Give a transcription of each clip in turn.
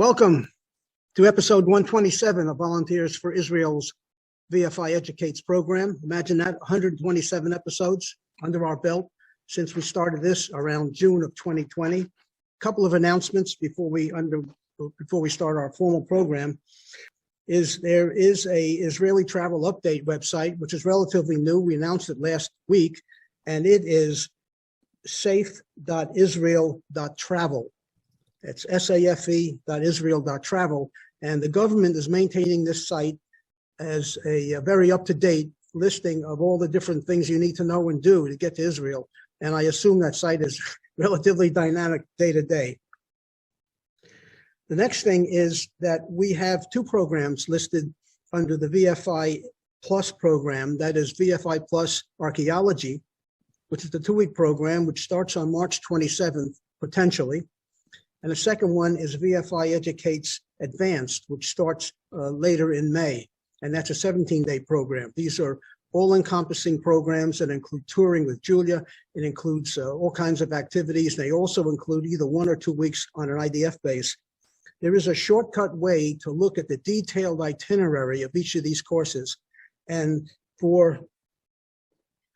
Welcome to episode 127 of Volunteers for Israel's VFI Educates program. Imagine that, 127 episodes under our belt since we started this around June of 2020. A couple of announcements before we start our formal program. There is a Israeli travel update website, which is relatively new. We announced it last week, and it is safe.israel.travel. It's safe.israel.travel, and the government is maintaining this site as a very up-to-date listing of all the different things you need to know and do to get to Israel. And I assume that site is relatively dynamic day to day. The next thing is that we have two programs listed under the VFI Plus program, that is VFI Plus Archaeology, which is the 2-week program, which starts on March 27th, potentially. And the second one is VFI Educates Advanced, which starts later in May. And that's a 17-day program. These are all-encompassing programs that include touring with Julia. It includes all kinds of activities. They also include either 1 or 2 weeks on an IDF base. There is a shortcut way to look at the detailed itinerary of each of these courses. And for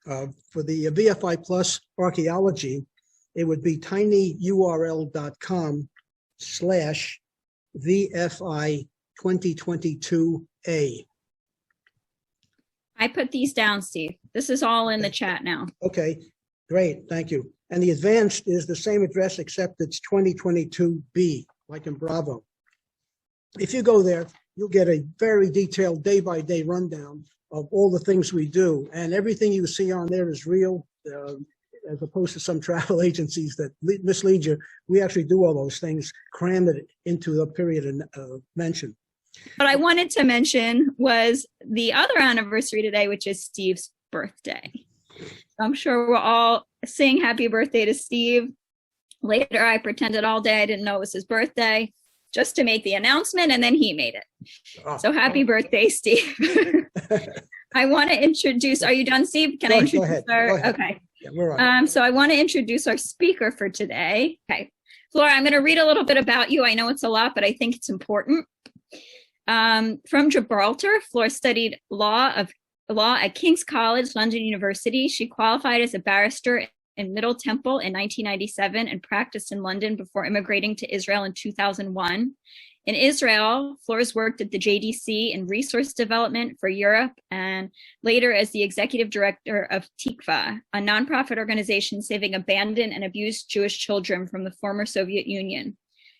the VFI Plus Archaeology, it would be tinyurl.com/VFI2022A. I put these down, Steve. This is all in the chat now. Okay, great, thank you. And the advanced is the same address, except it's 2022B, like in Bravo. If you go there, you'll get a very detailed day-by-day rundown of all the things we do, and everything you see on there is real, as opposed to some travel agencies that mislead you. We actually do all those things, cram it into the period mentioned. What I wanted to mention was the other anniversary today, which is Steve's birthday. I'm sure we're all saying happy birthday to Steve. Later, I pretended all day I didn't know it was his birthday, just to make the announcement, and then he made it. So happy birthday, Steve. I want to introduce, are you done, Steve? Can I introduce our, okay. Yeah, we're on. So I want to introduce our speaker for today. Okay, Fleur, I'm going to read a little bit about you. I know it's a lot, but I think it's important. From Gibraltar, Fleur studied law at King's College, London University. She qualified as a barrister in Middle Temple in 1997 and practiced in London before immigrating to Israel in 2001. In Israel, Fleur's worked at the JDC in resource development for Europe and later as the executive director of Tikva, a nonprofit organization saving abandoned and abused Jewish children from the former Soviet Union.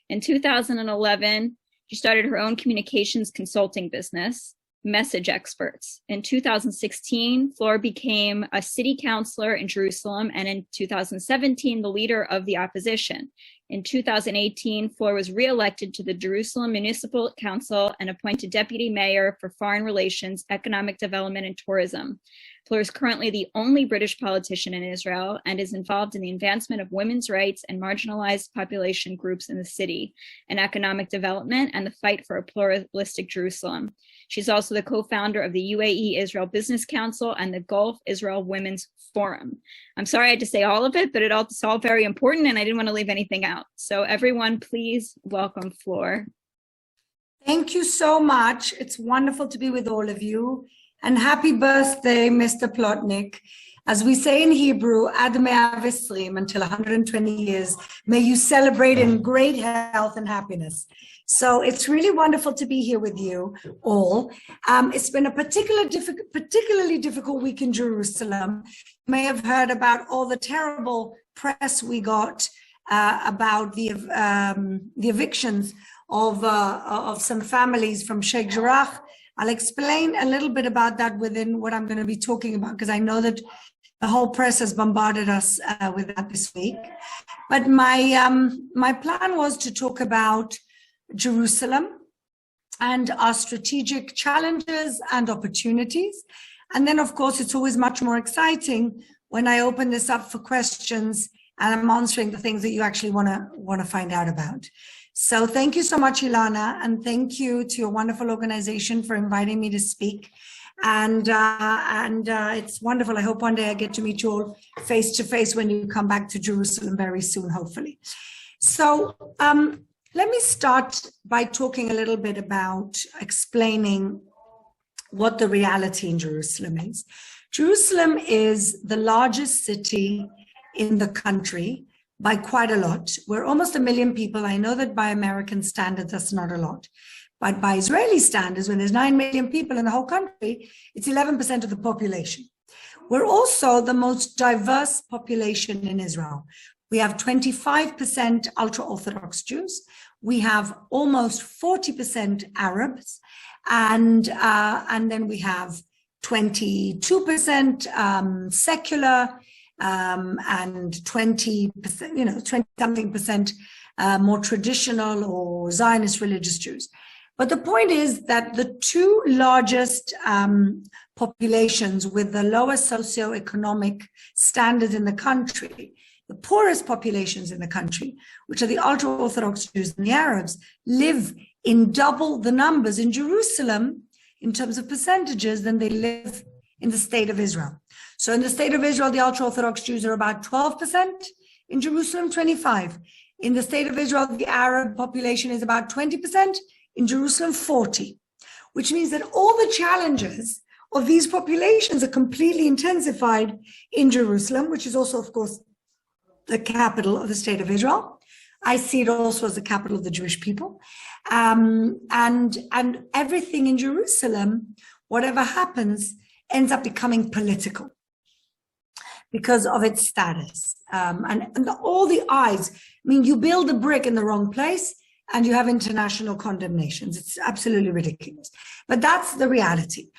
In 2011, she started her own communications consulting business, Message Experts. In 2016, Fleur became a city councilor in Jerusalem, and in 2017, the leader of the opposition. In 2018, Fleur was re-elected to the Jerusalem Municipal Council and appointed deputy mayor for foreign relations, economic development, and tourism. Fleur is currently the only British politician in Israel and is involved in the advancement of women's rights and marginalized population groups in the city, and economic development, and the fight for a pluralistic Jerusalem. She's also the co-founder of the UAE Israel Business Council and the Gulf Israel Women's Forum. I'm sorry I had to say all of it, but it's all very important and I didn't want to leave anything out. So everyone, please welcome Fleur. Thank you so much. It's wonderful to be with all of you. And happy birthday, Mr. Plotnik. As we say in Hebrew, Ad 120, until 120 years, may you celebrate in great health and happiness. So it's really wonderful to be here with you all. It's been a particularly difficult week in Jerusalem. You may have heard about all the terrible press we got about the evictions of some families from Sheikh Jarrah. I'll explain a little bit about that within what I'm going to be talking about, because I know that the whole press has bombarded us with that this week. But my plan was to talk about Jerusalem and our strategic challenges and opportunities. And then, of course, it's always much more exciting when I open this up for questions and I'm answering the things that you actually want to find out about. So thank you so much, Ilana, and thank you to your wonderful organization for inviting me to speak. And it's wonderful. I hope one day I get to meet you all face to face when you come back to Jerusalem very soon, hopefully. So Let me start by talking a little bit about explaining what the reality in Jerusalem is. Jerusalem is the largest city in the country by quite a lot. We're almost 1 million people. I know that by American standards, that's not a lot. But by Israeli standards, when there's 9 million people in the whole country, it's 11% of the population. We're also the most diverse population in Israel. We have 25% ultra-Orthodox Jews. We have almost 40% Arabs. And then we have 22% secular, and 20%, 20-something% more traditional or Zionist religious Jews. But the point is that the two largest populations with the lowest socioeconomic standards in the country, the poorest populations in the country, which are the ultra-Orthodox Jews and the Arabs, live in double the numbers in Jerusalem in terms of percentages than they live in the state of Israel. So in the state of Israel, the ultra-Orthodox Jews are about 12%, in Jerusalem, 25%. In the state of Israel, the Arab population is about 20%, in Jerusalem, 40%, which means that all the challenges of these populations are completely intensified in Jerusalem, which is also, of course, the capital of the state of Israel. I see it also as the capital of the Jewish people. And everything in Jerusalem, whatever happens, ends up becoming political because of its status. And all the eyes, I mean, you build a brick in the wrong place and you have international condemnations. It's absolutely ridiculous. But that's the reality.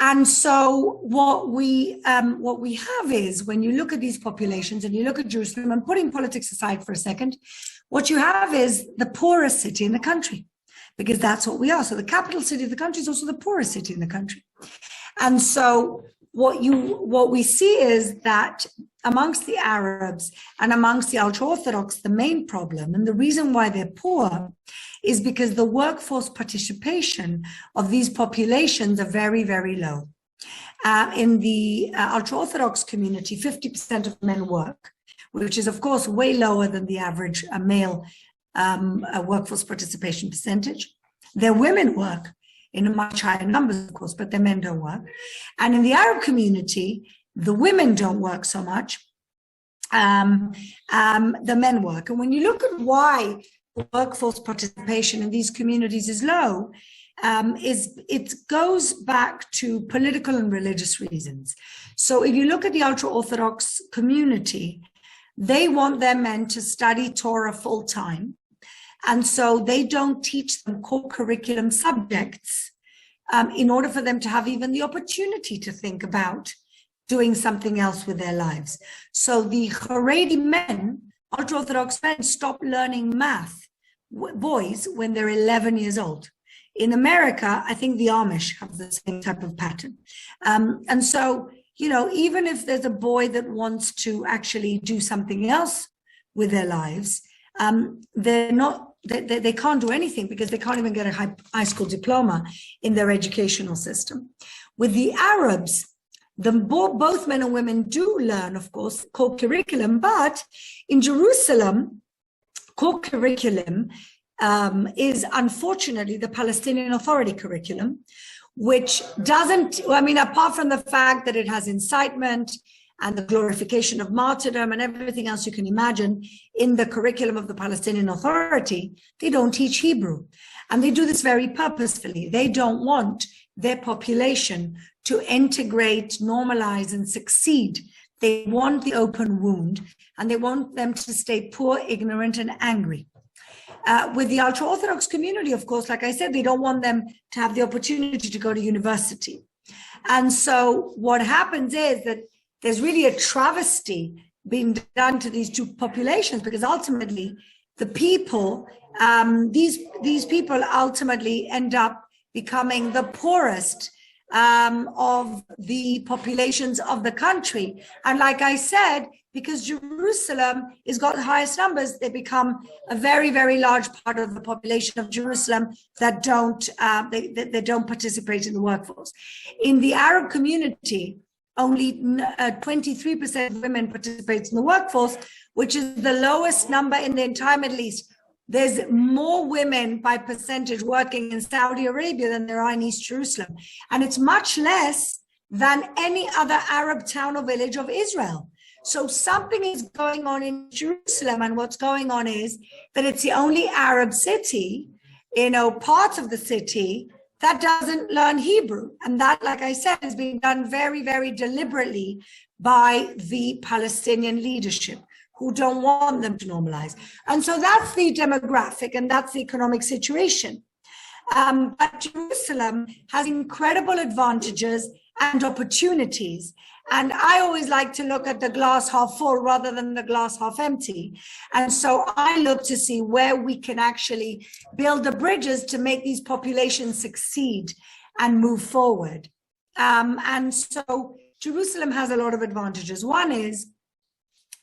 And so what we have is, when you look at these populations and you look at Jerusalem, and putting politics aside for a second, what you have is the poorest city in the country, because that's what we are. So the capital city of the country is also the poorest city in the country. And so what we see is that amongst the Arabs and amongst the ultra-Orthodox, the main problem, and the reason why they're poor, is because the workforce participation of these populations are very, very low. In the ultra-Orthodox community, 50% of men work, which is, of course, way lower than the average male workforce participation percentage. Their women work in a much higher numbers, of course, but their men don't work. And in the Arab community, the women don't work so much. The men work. And when you look at why workforce participation in these communities is low, it goes back to political and religious reasons. So if you look at the ultra-Orthodox community, they want their men to study Torah full time. And so they don't teach them core curriculum subjects in order for them to have even the opportunity to think about doing something else with their lives. So the Haredi men, ultra-Orthodox men, stop learning math, boys, when they're 11 years old. In America, I think the Amish have the same type of pattern. And so, even if there's a boy that wants to actually do something else with their lives, they can't do anything because they can't even get a high school diploma in their educational system. With the Arabs, both men and women do learn, of course, core curriculum, but in Jerusalem, core curriculum is unfortunately the Palestinian Authority curriculum, which doesn't, apart from the fact that it has incitement and the glorification of martyrdom and everything else you can imagine in the curriculum of the Palestinian Authority, they don't teach Hebrew. And they do this very purposefully. They don't want their population to integrate, normalize, and succeed. They want the open wound, and they want them to stay poor, ignorant, and angry. With the ultra-Orthodox community, of course, like I said, they don't want them to have the opportunity to go to university. And so what happens is that there's really a travesty being done to these two populations, because ultimately the people, these people ultimately end up becoming the poorest of the populations of the country. And like I said, because Jerusalem has got the highest numbers, they become a very, very large part of the population of Jerusalem that don't participate in the workforce. In the Arab community, only 23% of women participate in the workforce, which is the lowest number in the entire Middle East. There's more women by percentage working in Saudi Arabia than there are in East Jerusalem. And it's much less than any other Arab town or village of Israel. So something is going on in Jerusalem, and what's going on is that it's the only Arab city, part of the city that doesn't learn Hebrew. And that, like I said, is being done very, very deliberately by the Palestinian leadership, who don't want them to normalize. And so that's the demographic and that's the economic situation. But Jerusalem has incredible advantages and opportunities. And I always like to look at the glass half full rather than the glass half empty. And so I look to see where we can actually build the bridges to make these populations succeed and move forward. And so Jerusalem has a lot of advantages. One is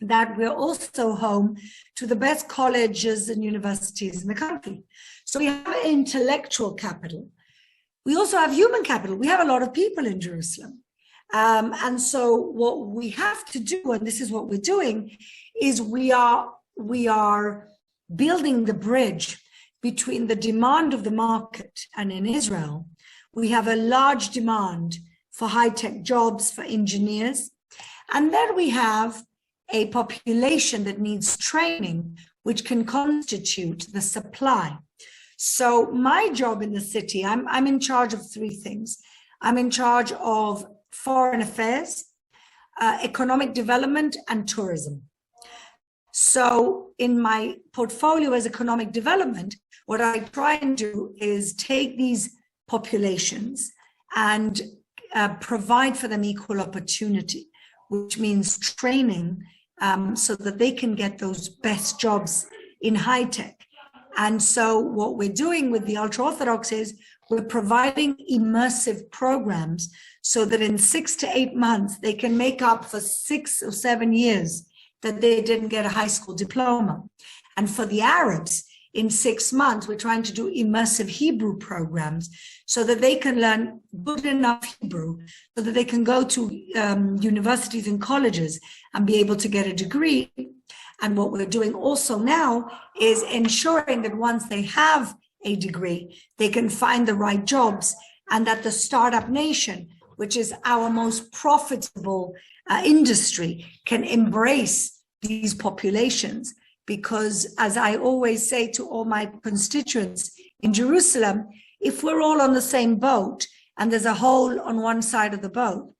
that we're also home to the best colleges and universities in the country. So we have intellectual capital. We also have human capital. We have a lot of people in Jerusalem. And so what we have to do, and this is what we're doing, is we are building the bridge between the demand of the market. And in Israel, we have a large demand for high-tech jobs, for engineers. And then we have a population that needs training, which can constitute the supply. So my job in the city, I'm in charge of three things. I'm in charge of foreign affairs, economic development, and tourism. So in my portfolio as economic development, what I try and do is take these populations and provide for them equal opportunity, which means training so that they can get those best jobs in high tech. And so what we're doing with the ultra-Orthodox is we're providing immersive programs so that in 6 to 8 months, they can make up for 6 or 7 years that they didn't get a high school diploma. And for the Arabs, in 6 months, we're trying to do immersive Hebrew programs so that they can learn good enough Hebrew so that they can go to universities and colleges and be able to get a degree. And what we're doing also now is ensuring that once they have a degree, they can find the right jobs, and that the startup nation, which is our most profitable industry, can embrace these populations. Because as I always say to all my constituents in Jerusalem, if we're all on the same boat and there's a hole on one side of the boat,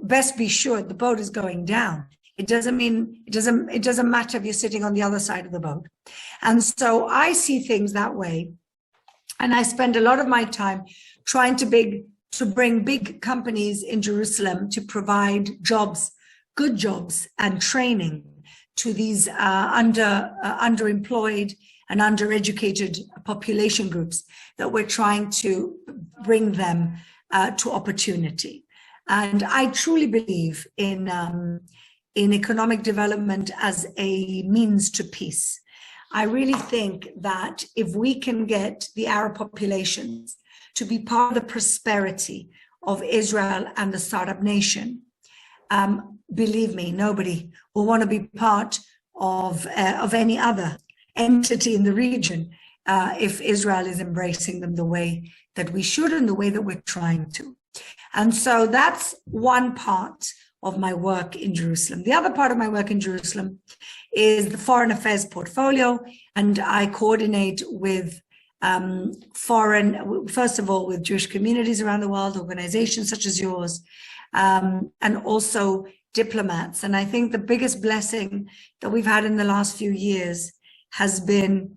best be sure the boat is going down. It doesn't matter if you're sitting on the other side of the boat. And so I see things that way. And I spend a lot of my time trying to bring big companies in Jerusalem to provide jobs, good jobs and training to these underemployed and undereducated population groups that we're trying to bring them to opportunity. And I truly believe in economic development as a means to peace. I really think that if we can get the Arab populations to be part of the prosperity of Israel and the startup nation, believe me, nobody will want to be part of any other entity in the region if Israel is embracing them the way that we should and the way that we're trying to. And so that's one part of my work in Jerusalem. The other part of my work in Jerusalem is the foreign affairs portfolio, and I coordinate with first of all, with Jewish communities around the world, organizations such as yours, and also diplomats. And I think the biggest blessing that we've had in the last few years has been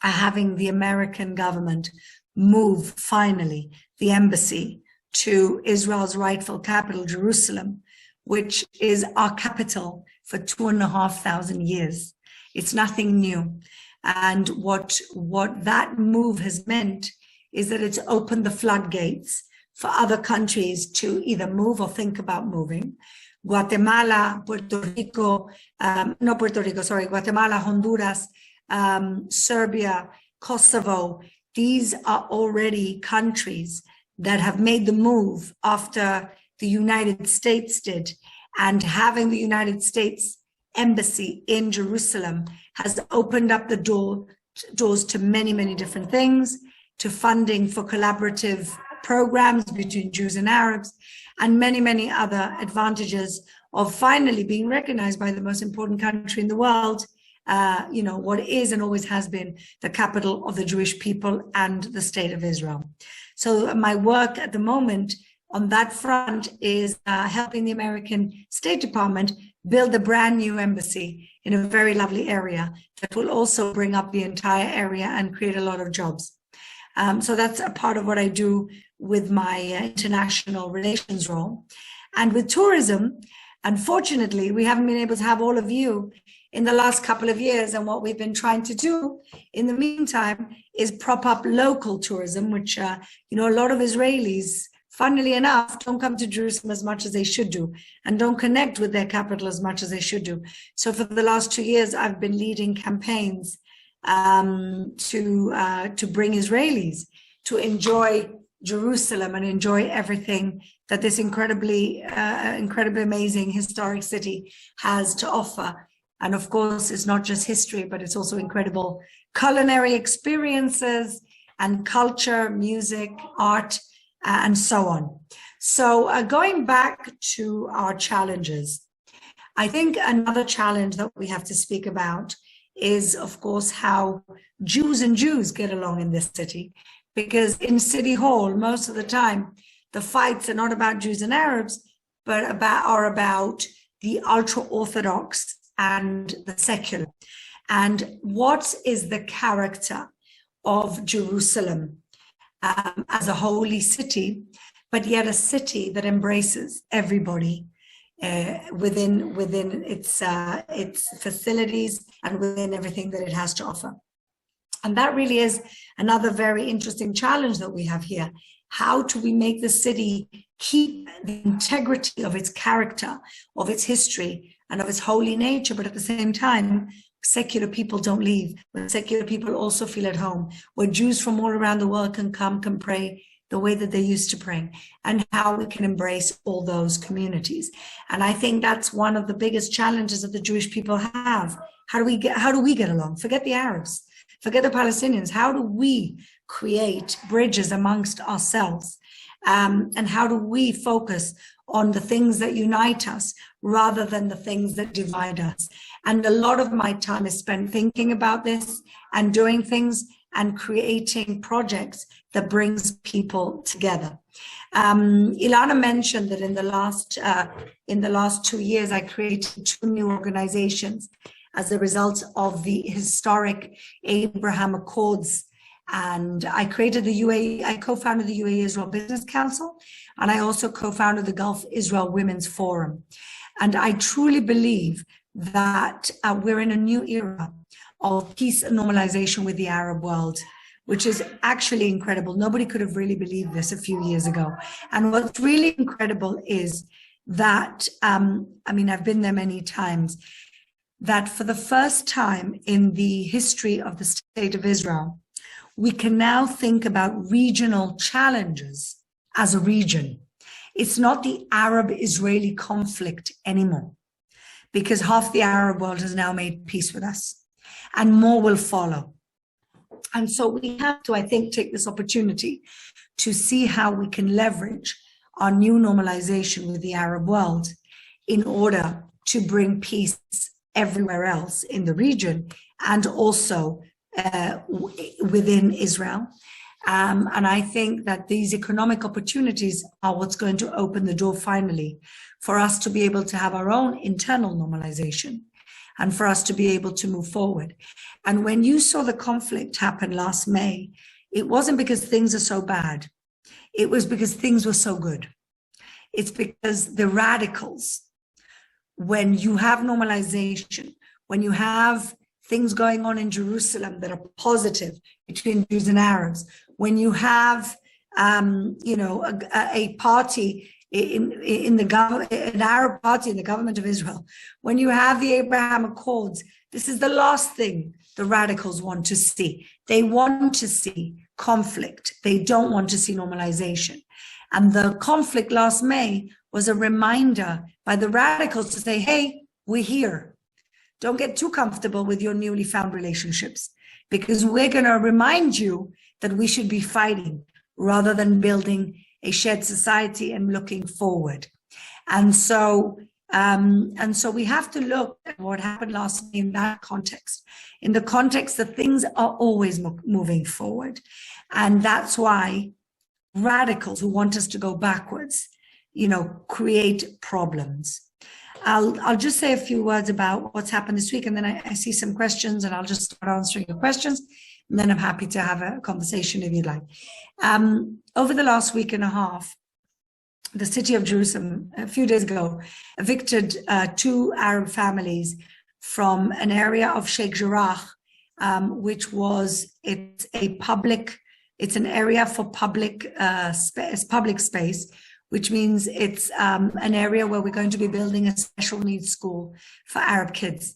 having the American government move finally the embassy to Israel's rightful capital, Jerusalem, which is our capital for 2,500 years. It's nothing new. And what that move has meant is that it's opened the floodgates for other countries to either move or think about moving. Guatemala, Guatemala, Honduras, Serbia, Kosovo, these are already countries that have made the move after the United States did. And having the United States embassy in Jerusalem has opened up the doors to many, many different things, to funding for collaborative programs between Jews and Arabs, and many, many other advantages of finally being recognized by the most important country in the world, what is and always has been the capital of the Jewish people and the state of Israel. So my work at the moment on that front is helping the American State Department build a brand new embassy in a very lovely area that will also bring up the entire area and create a lot of jobs. So that's a part of what I do with my international relations role. And with tourism, unfortunately, we haven't been able to have all of you in the last couple of years. And what we've been trying to do in the meantime is prop up local tourism, which, a lot of Israelis, funnily enough, don't come to Jerusalem as much as they should do and don't connect with their capital as much as they should do. So for the last 2 years, I've been leading campaigns to bring Israelis to enjoy Jerusalem and enjoy everything that this incredibly amazing historic city has to offer. And of course, it's not just history, but it's also incredible culinary experiences and culture, music, art, and so on. So going back to our challenges, I think another challenge that we have to speak about is, of course, how Jews and Jews get along in this city. Because in City Hall, most of the time, the fights are not about Jews and Arabs, but are about the ultra-Orthodox and the secular. And what is the character of Jerusalem as a holy city, but yet a city that embraces everybody within its facilities and within everything that it has to offer. And that really is another very interesting challenge that we have here. How do we make the city keep the integrity of its character, of its history, and of its holy nature, but at the same time, secular people don't leave, but secular people also feel at home, where Jews from all around the world can come, can pray the way that they used to pray, and how we can embrace all those communities. And I think that's one of the biggest challenges that the Jewish people have. How do we get along? Forget the Arabs. Forget the Palestinians. How do we create bridges amongst ourselves? And how do we focus on the things that unite us rather than the things that divide us? And a lot of my time is spent thinking about this and doing things and creating projects that brings people together. Ilana mentioned that in the last 2 years, I created 2 new organizations as a result of the historic Abraham Accords. And I created I co-founded the UAE Israel Business Council, and I also co-founded the Gulf Israel Women's Forum. And I truly believe that we're in a new era of peace and normalization with the Arab world, which is actually incredible. Nobody could have really believed this a few years ago. And what's really incredible is that, I've been there many times, that for the first time in the history of the state of Israel, we can now think about regional challenges as a region. It's not the Arab-Israeli conflict anymore, because half the Arab world has now made peace with us, and more will follow. And so we have to, I think, take this opportunity to see how we can leverage our new normalization with the Arab world in order to bring peace everywhere else in the region, and also within Israel. And I think that these economic opportunities are what's going to open the door finally for us to be able to have our own internal normalization and for us to be able to move forward. And when you saw the conflict happen last May, it wasn't because things are so bad. It was because things were so good. It's because the radicals, when you have normalization, when you have things going on in Jerusalem that are positive between Jews and Arabs, when you have, a party in the government, an Arab party in the government of Israel, when you have the Abraham Accords, this is the last thing the radicals want to see. They want to see conflict. They don't want to see normalization. And the conflict last May was a reminder by the radicals to say, hey, we're here. don't get too comfortable with your newly found relationships, because we're going to remind you that we should be fighting rather than building a shared society and looking forward. And so we have to look at what happened last year in that context, in the context that things are always moving forward. And that's why radicals who want us to go backwards, create problems. I'll just say a few words about what's happened this week, and then I see some questions, and I'll just start answering your questions, and then I'm happy to have a conversation if you'd like. Over the last week and a half, the city of Jerusalem, a few days ago, evicted 2 Arab families from an area of Sheikh Jarrah, which was, it's an area for public space, which means it's an area where we're going to be building a special needs school for Arab kids.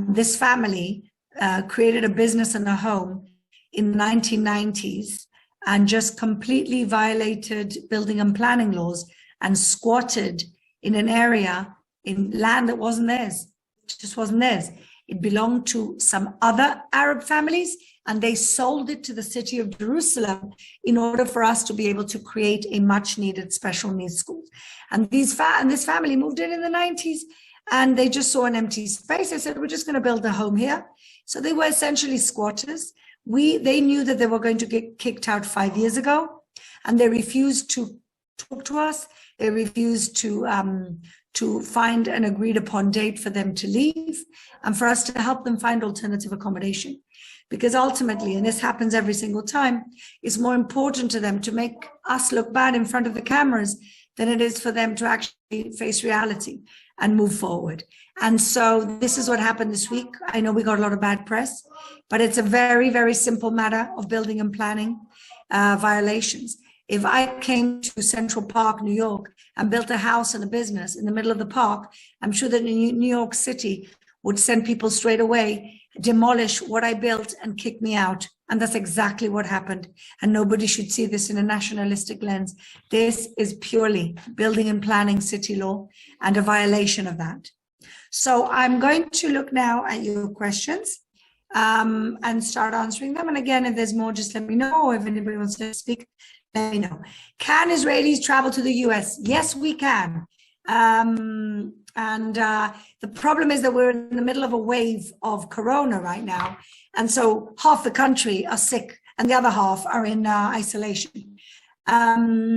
This family created a business and a home in the 1990s and just completely violated building and planning laws and squatted in an area in land that wasn't theirs. It just wasn't theirs. It belonged to some other Arab families, and they sold it to the city of Jerusalem in order for us to be able to create a much needed special needs school. And this family moved in the 90s, and they just saw an empty space. They said, we're just going to build a home here. So they were essentially squatters. They knew that they were going to get kicked out 5 years ago, and they refused to talk to us. They refused to find an agreed upon date for them to leave and for us to help them find alternative accommodation. Because ultimately, and this happens every single time, it's more important to them to make us look bad in front of the cameras than it is for them to actually face reality and move forward. And so this is what happened this week. I know we got a lot of bad press, but it's a very, very simple matter of building and planning violations. If I came to Central Park, New York, and built a house and a business in the middle of the park, I'm sure that New York City would send people straight away, demolish what I built and kick me out. And that's exactly what happened. And nobody should see this in a nationalistic lens. This is purely building and planning city law and a violation of that. So I'm going to look now at your questions and start answering them. And again, if there's more, just let me know. If anybody wants to speak, let me know. Can Israelis travel to the US? Yes, we can. The problem is that we're in the middle of a wave of corona right now. And so half the country are sick and the other half are in isolation. I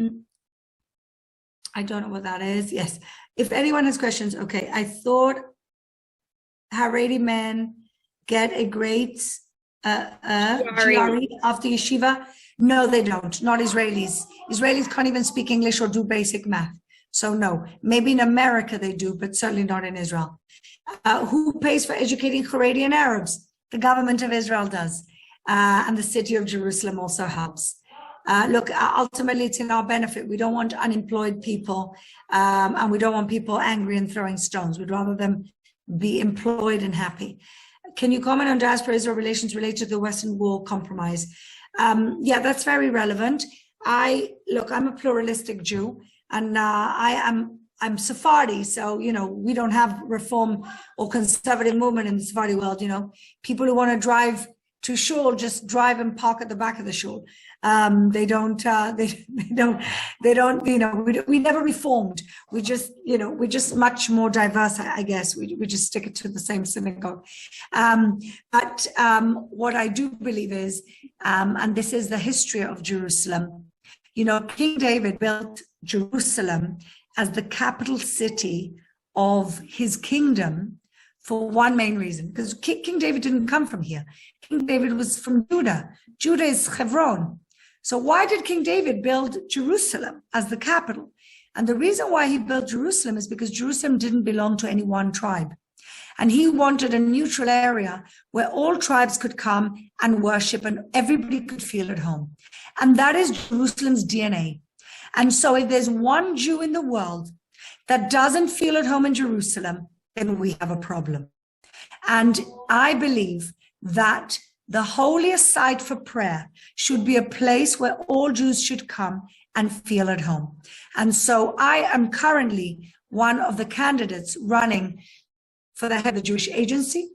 don't know what that is. Yes. If anyone has questions, okay. I thought Haredi men get a great GRE after yeshiva. No, they don't. Not Israelis. Israelis can't even speak English or do basic math. So no, maybe in America they do, but certainly not in Israel. Who pays for educating Haredi and Arabs? The government of Israel does. And the city of Jerusalem also helps. Look, ultimately it's in our benefit. We don't want unemployed people and we don't want people angry and throwing stones. We'd rather them be employed and happy. Can you comment on diaspora-Israel relations related to the Western Wall compromise? Yeah, that's very relevant. Look, I'm a pluralistic Jew. And I'm Sephardi, so, we don't have reform or conservative movement in the Sephardi world, People who want to drive to shul just drive and park at the back of the shul. They don't, we never reformed. We just, we're just much more diverse, I guess. We just stick it to the same synagogue. But what I do believe is, and this is the history of Jerusalem, King David built Jerusalem as the capital city of his kingdom for one main reason, because King David didn't come from here. King David was from Judah. Judah is Hebron. So why did King David build Jerusalem as the capital? And the reason why he built Jerusalem is because Jerusalem didn't belong to any one tribe. And he wanted a neutral area where all tribes could come and worship and everybody could feel at home. And that is Jerusalem's DNA. And so if there's one Jew in the world that doesn't feel at home in Jerusalem, then we have a problem. And I believe that the holiest site for prayer should be a place where all Jews should come and feel at home. And so I am currently one of the candidates running for the head of the Jewish agency.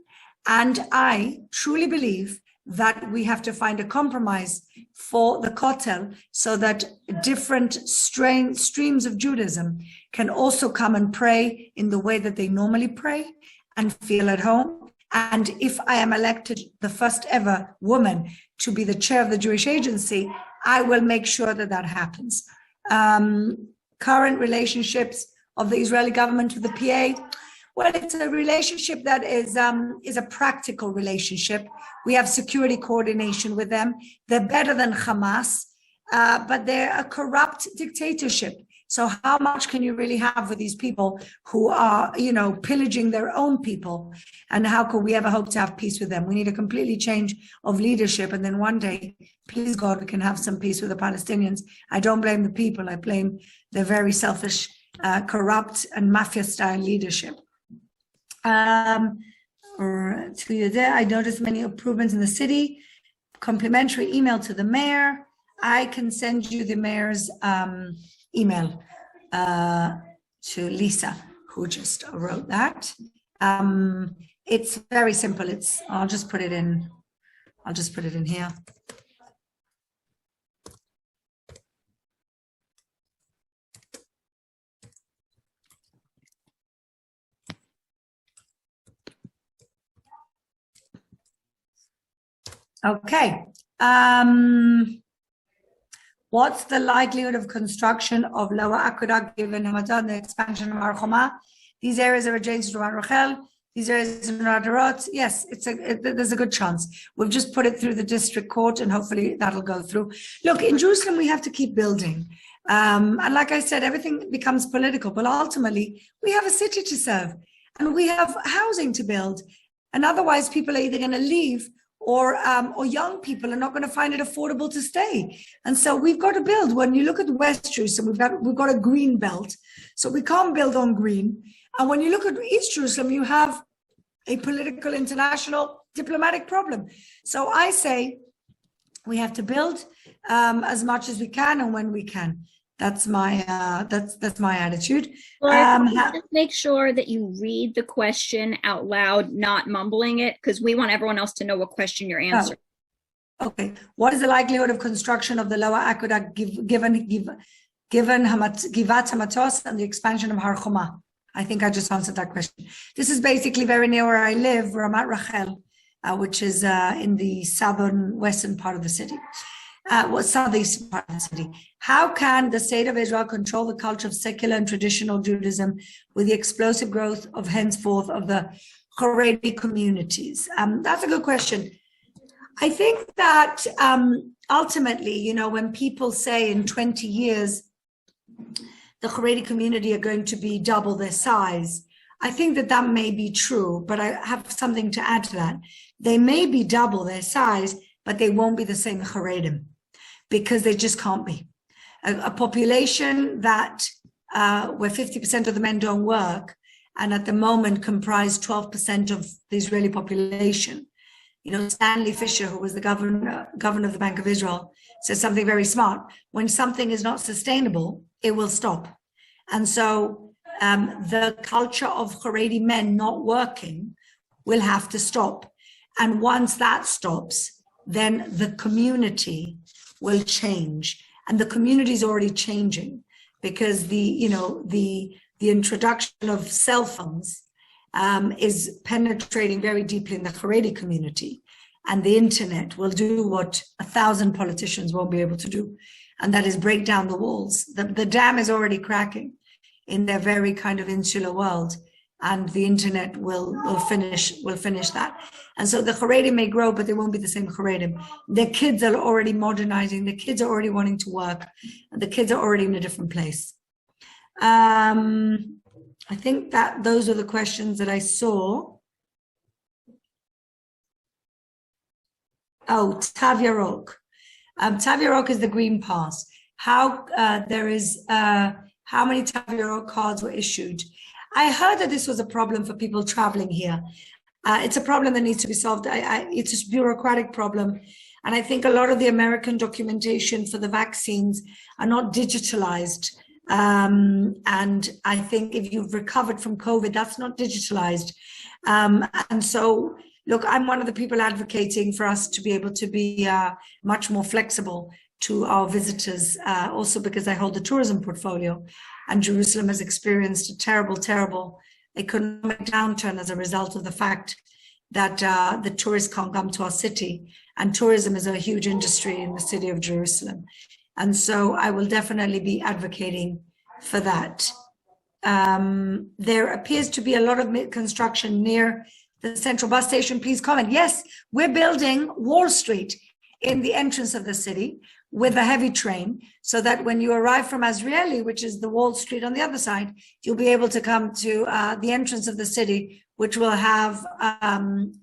And I truly believe that we have to find a compromise for the Kotel so that different streams of Judaism can also come and pray in the way that they normally pray and feel at home. And if I am elected the first ever woman to be the chair of the Jewish agency, I will make sure that that happens. Current relationships of the Israeli government with the PA, well, it's a relationship that is a practical relationship. We have security coordination with them. They're better than Hamas, but they're a corrupt dictatorship. So how much can you really have with these people who are, pillaging their own people? And how could we ever hope to have peace with them? We need a completely change of leadership. And then one day, please God, we can have some peace with the Palestinians. I don't blame the people. I blame their very selfish, corrupt and mafia-style leadership. To you there, I noticed many improvements in the city. Complimentary email to the mayor. I can send you the mayor's email to Lisa, who just wrote that. It's very simple. I'll just put it in here. Okay. What's the likelihood of construction of Lower Aqueduct given Hamadan, the expansion of Har Choma? These areas are adjacent to Har Rachel. These areas are Nadarot. Yes, there's a good chance. We've just put it through the district court and hopefully that'll go through. Look, in Jerusalem, we have to keep building. And like I said, everything becomes political, but ultimately we have a city to serve and we have housing to build. And otherwise people are either going to leave or young people are not going to find it affordable to stay. And so we've got to build. When you look at West Jerusalem, we've got a green belt, so we can't build on green. And when you look at East Jerusalem, you have a political, international, diplomatic problem. So I say we have to build as much as we can and when we can. That's my attitude. Just make sure that you read the question out loud, not mumbling it, because we want everyone else to know what question you're answering. Oh, okay. What is the likelihood of construction of the lower aqueduct given Givat Hamatos and the expansion of Har Choma? I think I just answered that question. This is basically very near where I live, Ramat Rachel, which is in the western part of the city. Southeast part of the city. How can the state of Israel control the culture of secular and traditional Judaism with the explosive growth of henceforth of the Haredi communities? That's a good question. I think that ultimately, when people say in 20 years, the Haredi community are going to be double their size, I think that may be true, but I have something to add to that. They may be double their size, but they won't be the same Haredim, because they just can't be. A population that where 50% of the men don't work, and at the moment comprise 12% of the Israeli population. Stanley Fisher, who was the governor of the Bank of Israel, says something very smart. When something is not sustainable, it will stop. And so the culture of Haredi men not working will have to stop. And once that stops, then the community will change, and the community is already changing because the introduction of cell phones is penetrating very deeply in the Haredi community, and the internet will do what 1,000 politicians won't be able to do, and that is break down the walls. The dam is already cracking in their very kind of insular world, and the internet will finish that. And so the Haredi may grow, but they won't be the same Haredim. Their kids are already modernizing. The kids are already wanting to work. And the kids are already in a different place. I think that those are the questions that I saw. Oh, Tav Yarok. Tav Yarok is the green pass. How many Tav Yarok cards were issued? I heard that this was a problem for people traveling here. It's a problem that needs to be solved. It's a bureaucratic problem. And I think a lot of the American documentation for the vaccines are not digitalized And I think if you've recovered from COVID, that's not digitalized. And so, look, I'm one of the people advocating for us to be able to be much more flexible to our visitors, also because I hold the tourism portfolio, and Jerusalem has experienced a terrible, terrible economic downturn as a result of the fact that the tourists can't come to our city, and tourism is a huge industry in the city of Jerusalem. And so I will definitely be advocating for that. There appears to be a lot of construction near the central bus station. Please comment. Yes, we're building Wall Street in the entrance of the city with a heavy train, so that when you arrive from Azrieli, which is the Wall Street on the other side, you'll be able to come to the entrance of the city, which will have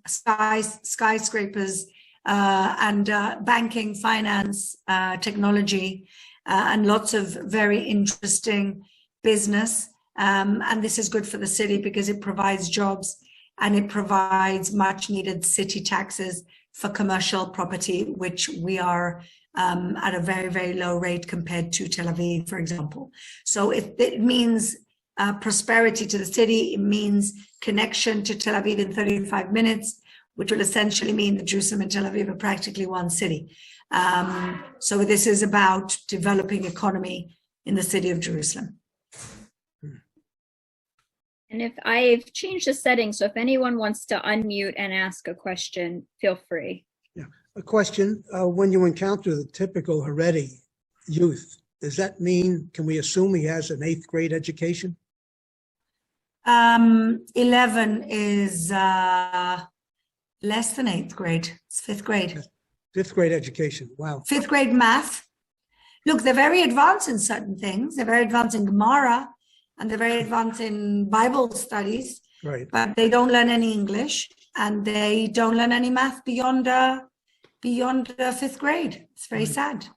skyscrapers and banking, finance, technology, and lots of very interesting business. And this is good for the city because it provides jobs and it provides much needed city taxes for commercial property, which we are at a very, very low rate compared to Tel Aviv, for example. So it means prosperity to the city. It means connection to Tel Aviv in 35 minutes, which will essentially mean that Jerusalem and Tel Aviv are practically one city. So this is about developing economy in the city of Jerusalem. And if I've changed the settings, so if anyone wants to unmute and ask a question, feel free. Yeah, a question. When you encounter the typical Haredi youth, does that mean, can we assume he has an 8th grade education? 11 is less than 8th grade. It's 5th grade. 5th grade education. Wow. 5th grade math. Look, they're very advanced in certain things. They're very advanced in Gemara, and they're very advanced in Bible studies. Right. But they don't learn any English, and they don't learn any math beyond 5th grade. It's very sad.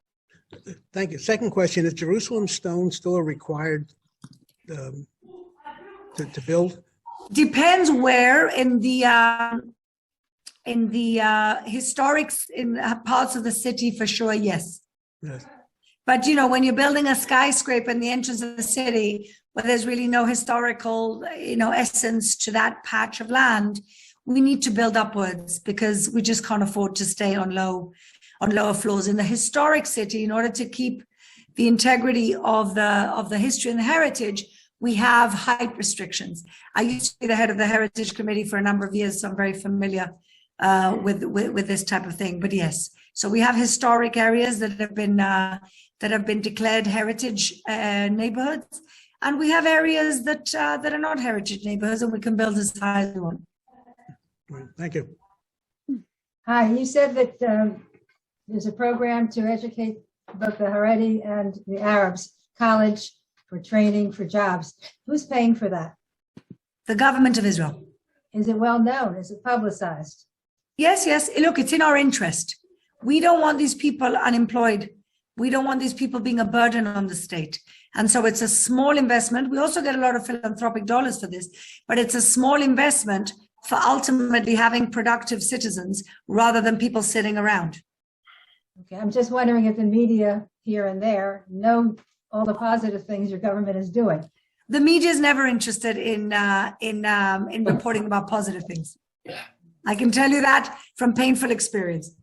Thank you. Second question, is Jerusalem stone still a required to build? Depends where in the historic parts of the city, for sure, yes. Yes. But, you know, when you're building a skyscraper in the entrance of the city, where there's really no historical, essence to that patch of land, we need to build upwards because we just can't afford to stay on lower floors. In the historic city, in order to keep the integrity of the history and the heritage, we have height restrictions. I used to be the head of the Heritage Committee for a number of years, so I'm very familiar with this type of thing. But yes, so we have historic areas that have been declared heritage neighborhoods, and we have areas that are not heritage neighborhoods, and we can build as high as we want. Thank you. Hi, you said that there's a program to educate both the Haredi and the Arabs, college for training for jobs. Who's paying for that? The government of Israel. Is it well known? Is it publicized? Yes. Look, it's in our interest. We don't want these people unemployed. We don't want these people being a burden on the state. And so it's a small investment. We also get a lot of philanthropic dollars for this, but it's a small investment for ultimately having productive citizens rather than people sitting around. Okay, I'm just wondering if the media here and there know all the positive things your government is doing. The media is never interested in reporting about positive things. I can tell you that from painful experience.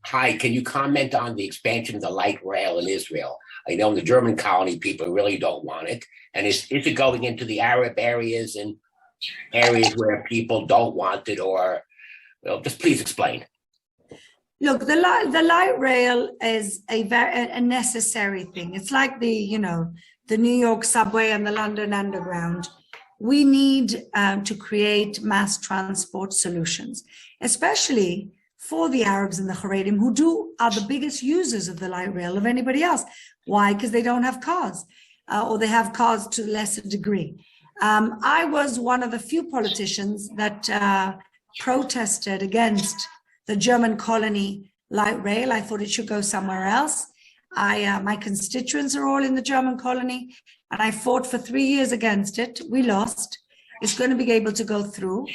Hi, can you comment on the expansion of the light rail in Israel? I know in the German colony, people really don't want it. And is it going into the Arab areas and areas where people don't want it, or, just please explain. Look, the light rail is a necessary thing. It's like the New York subway and the London Underground. We need to create mass transport solutions, especially for the Arabs and the Haredim, who are the biggest users of the light rail of anybody else. Why? Because they don't have cars, or they have cars to a lesser degree. I was one of the few politicians that protested against the German colony light rail. I thought it should go somewhere else. My constituents are all in the German colony, and I fought for 3 years against it. We lost. It's going to be able to go through.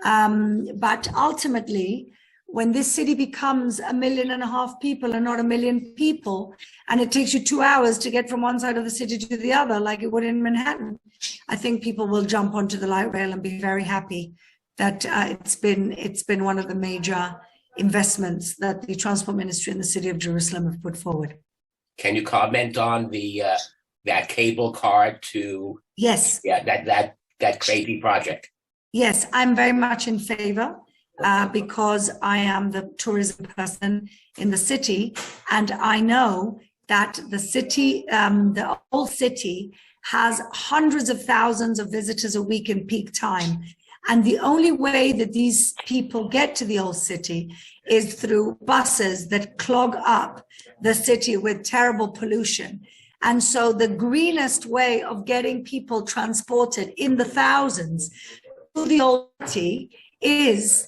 But ultimately, when this city becomes 1.5 million people and not 1 million people, and it takes you 2 hours to get from one side of the city to the other, like it would in Manhattan, I think people will jump onto the light rail and be very happy that it's been one of the major investments that the Transport Ministry and the City of Jerusalem have put forward. Can you comment on the that cable car to Yes. that crazy project? Yes, I'm very much in favor because I am the tourism person in the city, and I know that the city, the old city, has hundreds of thousands of visitors a week in peak time. And the only way that these people get to the old city is through buses that clog up the city with terrible pollution. And so the greenest way of getting people transported in the thousands to the old city is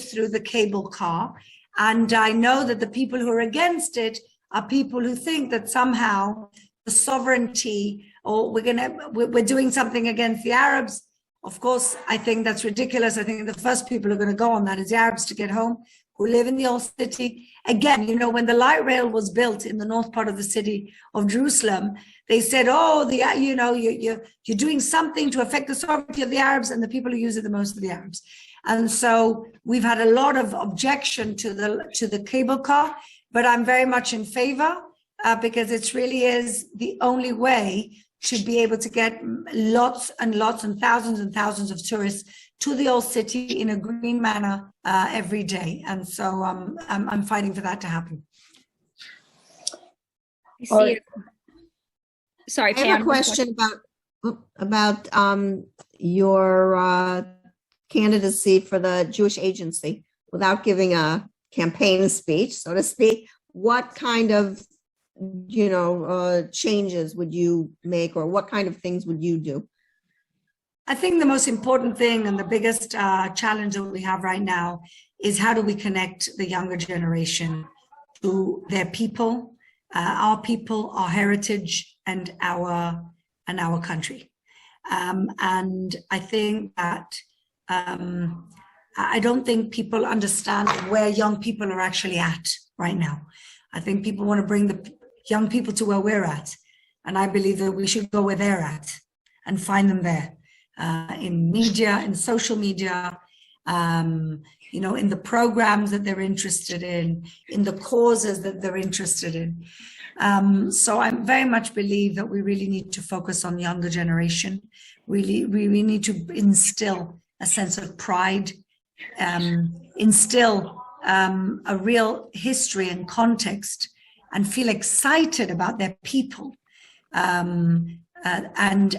through the cable car. And I know that the people who are against it are people who think that somehow the sovereignty, or we're doing something against the Arabs. Of course, I think that's ridiculous. I think the first people who are going to go on that is the Arabs to get home, who live in the old city. Again, when the light rail was built in the north part of the city of Jerusalem, they said, oh, you're doing something to affect the sovereignty of the Arabs, and the people who use it the most are the Arabs. And so we've had a lot of objection to the cable car, but I'm very much in favor because it really is the only way to be able to get lots and lots and thousands of tourists to the old city in a green manner every day. And so I'm fighting for that to happen. I see it. Sorry, I have a question about your candidacy for the Jewish Agency. Without giving a campaign speech, so to speak, what kind of changes would you make, or what kind of things would you do? I think the most important thing and the biggest challenge that we have right now is how do we connect the younger generation to their people, our heritage, and our country. And I think that I don't think people understand where young people are actually at right now. I think people want to bring the young people to where we're at. And I believe that we should go where they're at and find them there, in media, in social media, in the programs that they're interested in the causes that they're interested in. So I very much believe that we really need to focus on younger generation. We need to instill a sense of pride, instill a real history and context, and feel excited about their people. And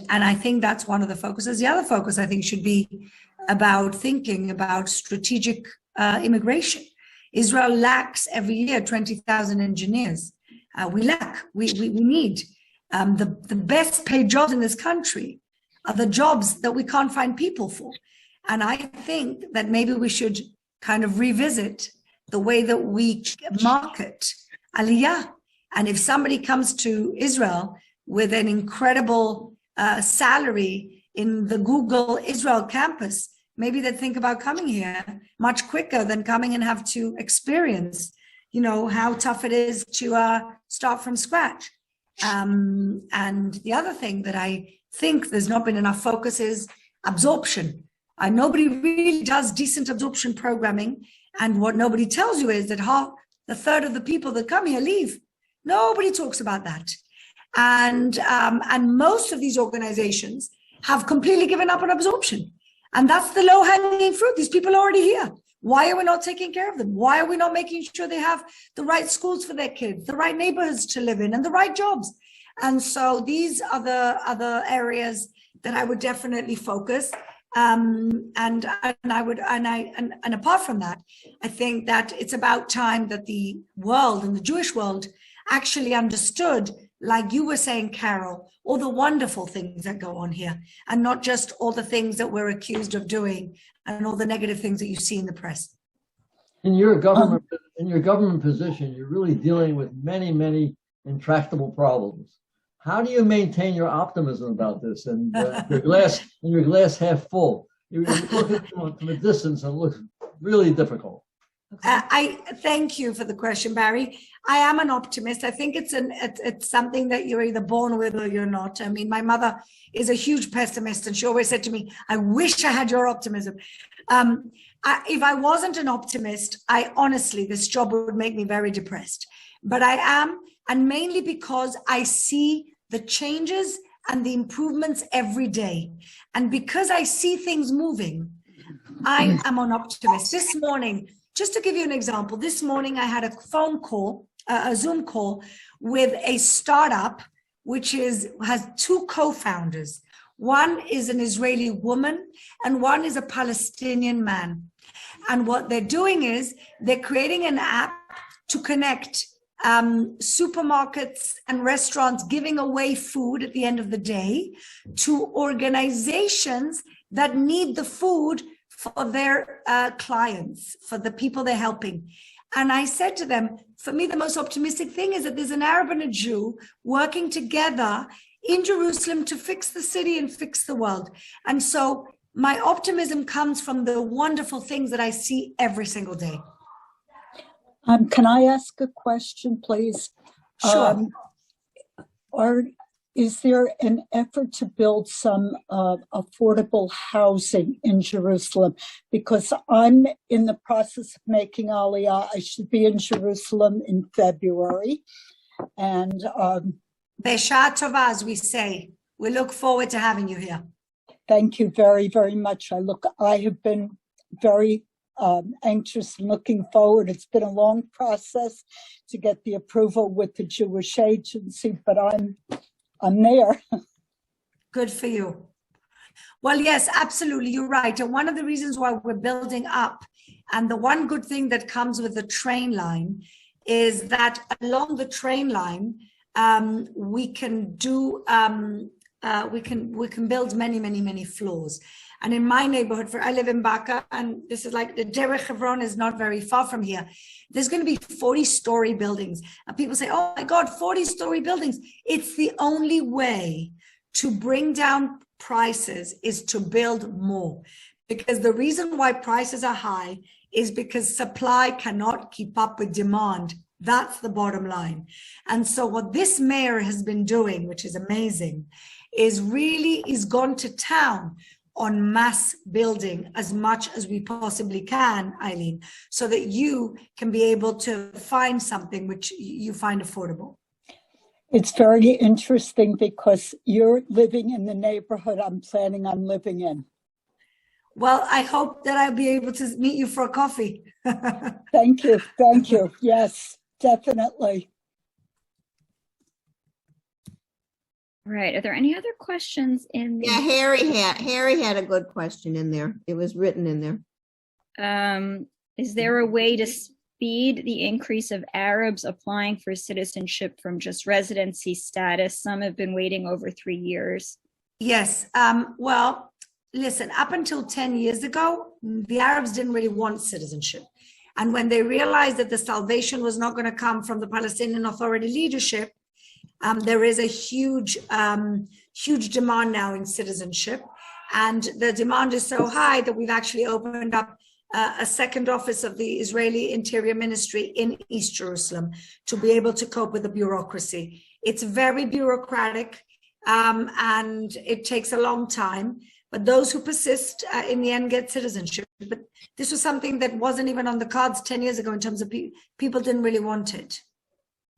I think that's one of the focuses. The other focus, I think, should be about thinking about strategic immigration. Israel lacks every year 20,000 engineers. We need the best paid jobs in this country are the jobs that we can't find people for. And I think that maybe we should kind of revisit the way that we market Aliyah. And if somebody comes to Israel with an incredible salary in the Google Israel campus, maybe they'd think about coming here much quicker than coming and have to experience, how tough it is to start from scratch. And the other thing that I think there's not been enough focus is absorption. Nobody really does decent absorption programming. And what nobody tells you is that a third of the people that come here leave. Nobody talks about that. And most of these organizations have completely given up on absorption. And that's the low-hanging fruit. These people are already here. Why are we not taking care of them? Why are we not making sure they have the right schools for their kids, the right neighborhoods to live in, and the right jobs? And so these are the other areas that I would definitely focus. And apart from that, I think that it's about time that the world and the Jewish world actually understood, like you were saying, Carol, all the wonderful things that go on here, and not just all the things that we're accused of doing and all the negative things that you see in the press. In your government position, you're really dealing with many intractable problems. How do you maintain your optimism about this and your glass half full? You look at it from a distance and it looks really difficult. I thank you for the question, Barry. I am an optimist. I think it's something that you're either born with or you're not. I mean, my mother is a huge pessimist, and she always said to me, "I wish I had your optimism." If I wasn't an optimist, honestly, this job would make me very depressed. But I am, and mainly because I see the changes and the improvements every day, and because I see things moving, I am an optimist. This morning, just to give you an example, this morning I had a phone call, a Zoom call with a startup, which has two co-founders. One is an Israeli woman and one is a Palestinian man. And what they're doing is they're creating an app to connect supermarkets and restaurants giving away food at the end of the day to organizations that need the food for their clients, for the people they're helping. And I said to them, for me, the most optimistic thing is that there's an Arab and a Jew working together in Jerusalem to fix the city and fix the world. And so my optimism comes from the wonderful things that I see every single day. Can I ask a question, please? Sure. Is there an effort to build some affordable housing in Jerusalem? Because I'm in the process of making Aliyah. I should be in Jerusalem in February. And Besha Tova, as we say. We look forward to having you here. Thank you very, very much. I have been very anxious and looking forward. It's been a long process to get the approval with the Jewish Agency, but I'm there. Good for you. Well, yes, absolutely. You're right. And one of the reasons why we're building up, and the one good thing that comes with the train line is that along the train line, we can do, we can build many, many, many floors. And in my neighborhood, I live in Baka, and this is like the Derech Hebron is not very far from here. There's going to be 40-story buildings. And people say, oh my God, 40-story buildings. It's the only way to bring down prices is to build more. Because the reason why prices are high is because supply cannot keep up with demand. That's the bottom line. And so what this mayor has been doing, which is amazing, is gone to town on mass building as much as we possibly can, Eileen, so that you can be able to find something which you find affordable. It's very interesting because you're living in the neighborhood I'm planning on living in. Well, I hope that I'll be able to meet you for a coffee. Thank you. Thank you. Yes, definitely. Right. Are there any other questions in? Yeah, Harry had a good question in there. It was written in there. Is there a way to speed the increase of Arabs applying for citizenship from just residency status? Some have been waiting over 3 years. Yes. Well, listen, up until 10 years ago, the Arabs didn't really want citizenship. And when they realized that the salvation was not going to come from the Palestinian Authority leadership, there is a huge demand now in citizenship. And the demand is so high that we've actually opened up a second office of the Israeli Interior Ministry in East Jerusalem to be able to cope with the bureaucracy. It's very bureaucratic and it takes a long time, but those who persist in the end get citizenship. But this was something that wasn't even on the cards 10 years ago in terms of people didn't really want it.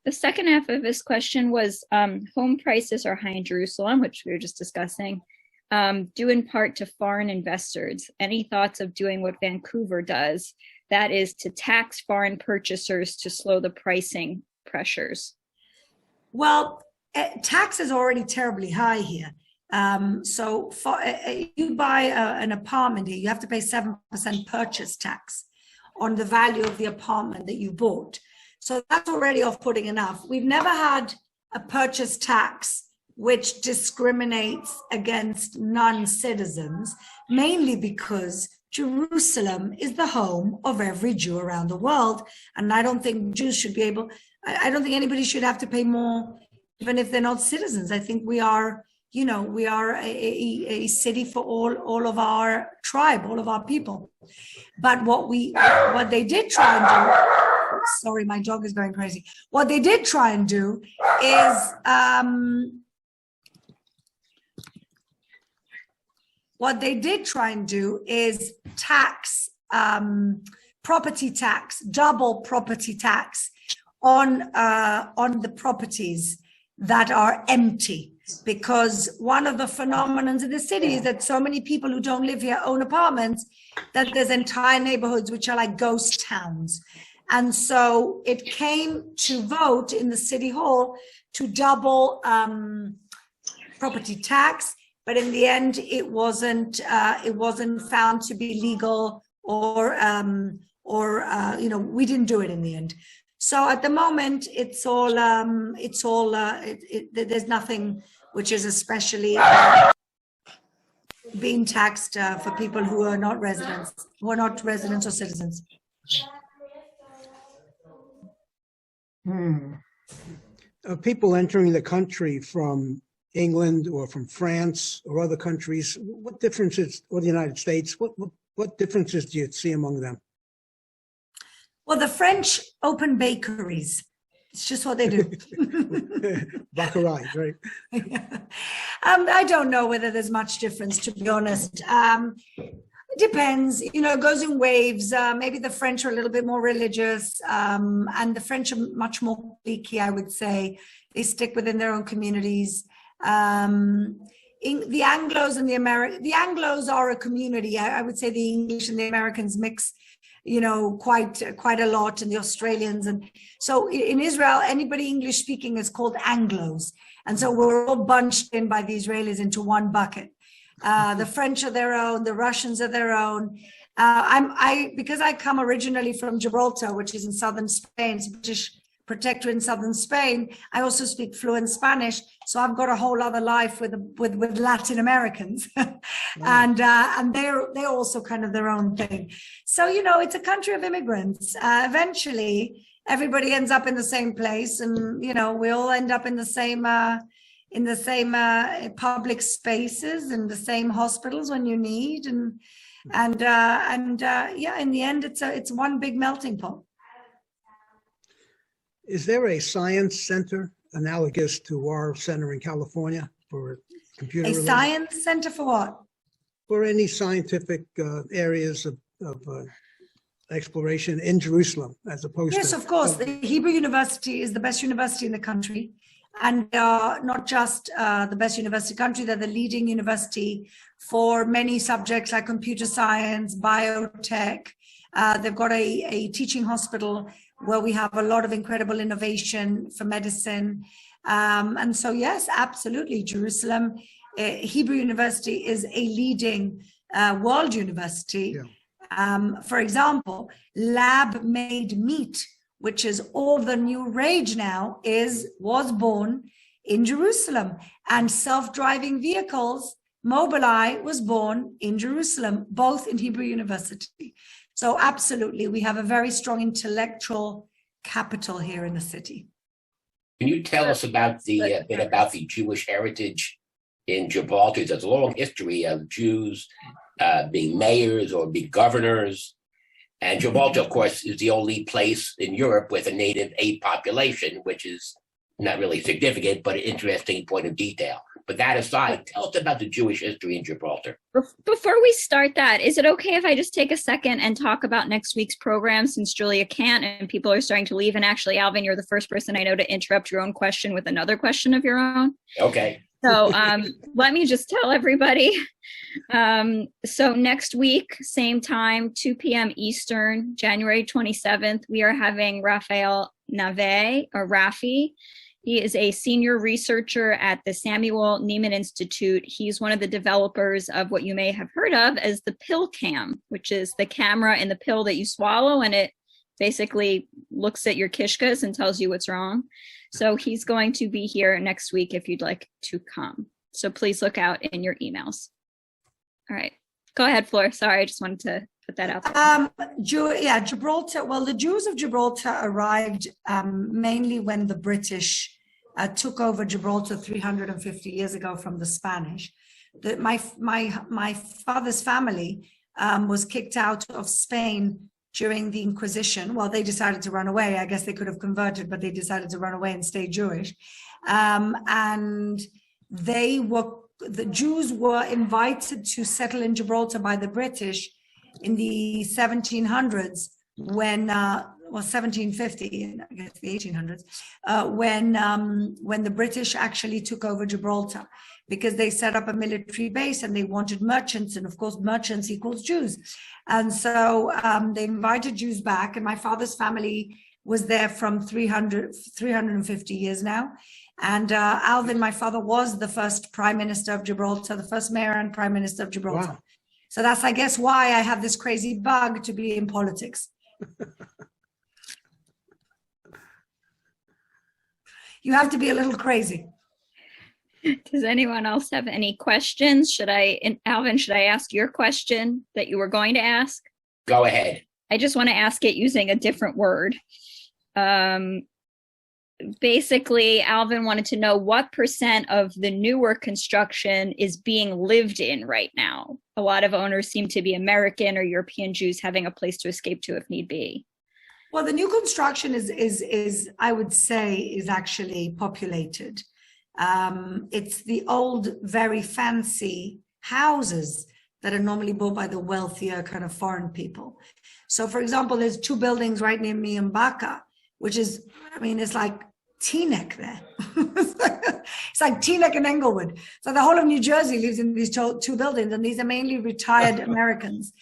The second half of this question was home prices are high in Jerusalem, which we were just discussing, due in part to foreign investors. Any thoughts of doing what Vancouver does, that is to tax foreign purchasers to slow the pricing pressures? Well, tax is already terribly high here. So you buy an apartment here, you have to pay 7% purchase tax on the value of the apartment that you bought. So that's already off-putting enough. We've never had a purchase tax which discriminates against non-citizens, mainly because Jerusalem is the home of every Jew around the world. And I don't think Jews should be I don't think anybody should have to pay more, even if they're not citizens. I think we are you know, we are a city for all of our tribe, all of our people. But what they did try and do, sorry, my dog is going crazy. What they did try and do is, tax, property tax, double property tax on the properties that are empty. Because one of the phenomena in the city is that so many people who don't live here own apartments, that there's entire neighborhoods which are like ghost towns. And so it came to vote in the city hall to double property tax, but in the end it wasn't found to be legal, or you know, we didn't do it in the end. So at the moment, there's nothing which is especially being taxed for people who are not residents or citizens. People entering the country from England or from France or other countries, what differences, or the United States, what differences do you see among them? Well, the French open bakeries. It's just what they do. Baccarat, right? I don't know whether there's much difference, to be honest. It depends, you know, it goes in waves. Maybe the French are a little bit more religious, and the French are much more cliquey, I would say. They stick within their own communities. The Anglos and the Anglos are a community. I would say the English and the Americans mix, you know, quite a lot, and the Australians. And so in Israel, anybody English speaking is called Anglos. And so we're all bunched in by the Israelis into one bucket. The French are their own, the Russians are their own. Because I come originally from Gibraltar, which is in southern Spain, it's a British protectorate in southern Spain. I also speak fluent Spanish, so I've got a whole other life with Latin Americans, and they're also kind of their own thing. So, you know, it's a country of immigrants. Eventually, everybody ends up in the same place, and you know, we all end up in the same public spaces and the same hospitals when you need, and yeah, in the end, it's one big melting pot. Is there a science center analogous to our center in California for computer? A science center for what? For any scientific areas of exploration in Jerusalem, as opposed to... Yes, of course. The Hebrew University is the best university in the country. And not just the best university in the country, they're the leading university for many subjects like computer science, biotech. They've got a teaching hospital where we have a lot of incredible innovation for medicine. And so, yes, absolutely. Jerusalem Hebrew University is a leading world university. Yeah. For example, lab-made meat, which is all the new rage now, was born in Jerusalem. And self-driving vehicles, Mobileye, was born in Jerusalem, both in Hebrew University. So absolutely, we have a very strong intellectual capital here in the city. Can you tell us about the bit about the Jewish heritage in Gibraltar? There's a long history of Jews being mayors or being governors. And Gibraltar, of course, is the only place in Europe with a native ape population, which is not really significant, but an interesting point of detail. But that aside, tell us about the Jewish history in Gibraltar. Before we start that, is it okay if I just take a second and talk about next week's program, since Julia can't and people are starting to leave? And actually, Alvin, you're the first person I know to interrupt your own question with another question of your own. Okay. So let me just tell everybody. So next week, same time, 2 p.m. Eastern, January 27th, we are having Raphael Nave, or Rafi. He is a senior researcher at the Samuel Neiman Institute. He's one of the developers of what you may have heard of as the pill cam, which is the camera in the pill that you swallow, and it basically looks at your kishkas and tells you what's wrong. So he's going to be here next week if you'd like to come. So please look out in your emails. All right. Go ahead, Fleur. Sorry, I just wanted to put that out there. Gibraltar. Well, the Jews of Gibraltar arrived mainly when the British took over Gibraltar 350 years ago from the Spanish. My father's family was kicked out of Spain during the Inquisition. Well, they decided to run away. I guess they could have converted, but they decided to run away and stay Jewish. And the Jews were invited to settle in Gibraltar by the British in the 1700s when, 1750, I guess the 1800s, when the British actually took over Gibraltar, because they set up a military base and they wanted merchants, and of course merchants equals Jews. And so they invited Jews back, and my father's family was there from 350 years now. And Alvin, my father, was the first prime minister of Gibraltar, the first mayor and prime minister of Gibraltar. Wow. So that's, I guess, why I have this crazy bug to be in politics. You have to be a little crazy. Does anyone else have any questions? Alvin, should I ask your question that you were going to ask? Go ahead. I just want to ask it using a different word. Basically, Alvin wanted to know what % of the newer construction is being lived in right now. A lot of owners seem to be American or European Jews having a place to escape to if need be. Well, the new construction is I would say, is actually populated. It's the old, very fancy houses that are normally bought by the wealthier kind of foreign people. So, for example, there's 2 buildings right near me in Baca, which is, I mean, it's like Teaneck there. It's like Teaneck and Englewood. So the whole of New Jersey lives in these 2 buildings, and these are mainly retired Americans